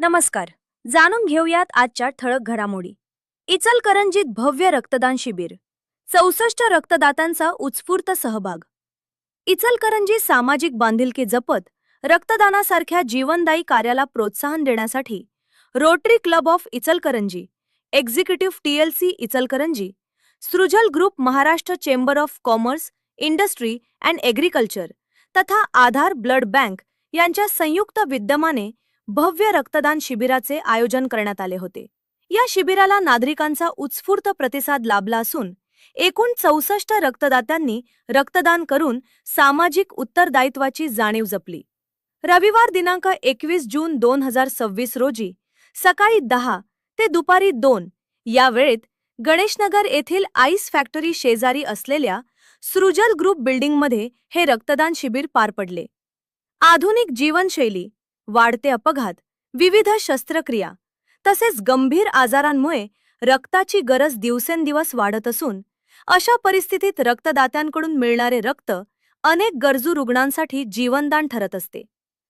नमस्कार. जाणून घेऊयात आजच्या ठळक घडामोडी. इचलकरंजीत भव्य रक्तदान शिबिर. 64 रक्तदात्यांचा उत्स्फूर्त सहभाग. इचलकरंजी सामाजिक बांधिलकी जपत रक्तदानासारख्या जीवनदायी कार्याला प्रोत्साहन देण्यासाठी rotary club of Ichalkaranji, executive TLC Ichalkaranji, Srijal group, Maharashtra chamber of commerce, industry and agriculture तथा आधार ब्लड बँक यांच्या संयुक्त विद्यमाने भव्य रक्तदान शिबिराचे आयोजन करण्यात आले होते. या शिबिराला नागरिकांचा उत्स्फूर्त प्रतिसाद लाभला असून एकूण 64 रक्तदात्यांनी रक्तदान करून सामाजिक उत्तरदायित्वाची जाणीव जपली. रविवार दिनांक 21 जून 2026 रोजी सकाळी 10 ते दुपारी 2 या वेळेत गणेशनगर येथील आईस फॅक्टरी शेजारी असलेल्या सृजल ग्रुप बिल्डिंगमध्ये हे रक्तदान शिबिर पार पडले. आधुनिक जीवनशैली, वाढते अपघात, विविध शस्त्रक्रिया तसेच गंभीर आजारांमुळे रक्ताची गरज दिवसेंदिवस वाढत असून अशा परिस्थितीत रक्तदात्यांकडून मिळणारे रक्त अनेक गरजू रुग्णांसाठी जीवनदान ठरत असते.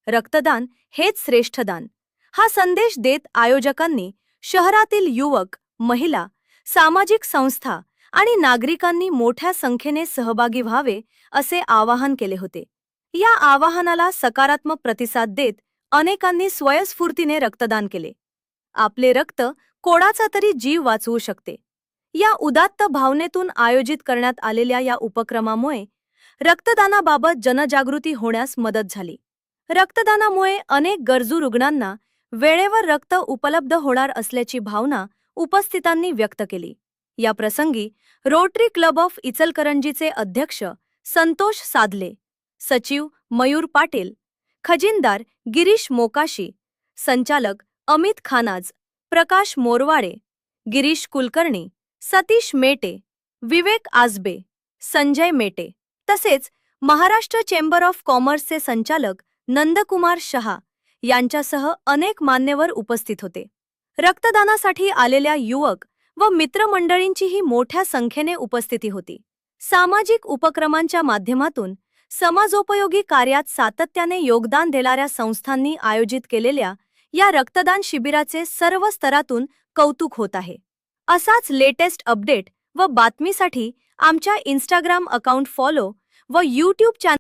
रक्तदान हेच श्रेष्ठ दान हा संदेश देत आयोजकांनी शहरातील युवक, महिला, सामाजिक संस्था आणि नागरिकांनी मोठ्या संख्येने सहभागी व्हावे असे आवाहन केले होते. या आवाहनाला सकारात्मक प्रतिसाद देत अनेकांनी स्वयंस्फूर्तीने रक्तदान केले. आपले रक्त कोणाचा तरी जीव वाचवू शकते. या उदात्त भावनेतून आयोजित करण्यात आलेल्या या उपक्रमामुळे रक्तदानाबाबत जनजागृती होण्यास मदत झाली. रक्तदानामुळे अनेक गरजू रुग्णांना वेळेवर रक्त उपलब्ध होणार असल्याची भावना उपस्थितांनी व्यक्त केली. या प्रसंगी रोटरी क्लब ऑफ इचलकरंजीचे अध्यक्ष संतोष साधले, सचिव मयूर पाटील, खजिनदार गिरीश मोकाशी, संचालक अमित खानाज, प्रकाश मोरवाडे, गिरीश कुलकर्णी, सतीश मेटे, विवेक आजबे, संजय मेटे तसेच महाराष्ट्र चेंबर ऑफ कॉमर्सचे संचालक नंदकुमार शहा यांच्यासह अनेक मान्यवर उपस्थित होते. रक्तदानासाठी आलेल्या युवक व मित्रमंडळींचीही मोठ्या संख्येने उपस्थिती होती. सामाजिक उपक्रमांच्या माध्यमातून समाजोपयोगी कार्यात सातत्याने योगदान देणाऱ्या संस्थांनी आयोजित केलेल्या या रक्तदान शिबिराचे सर्व स्तरातून कौतुक होत आहे. असाच लेटेस्ट अपडेट व बातमीसाठी आमच्या इंस्टाग्राम अकाउंट फॉलो व YouTube चॅनल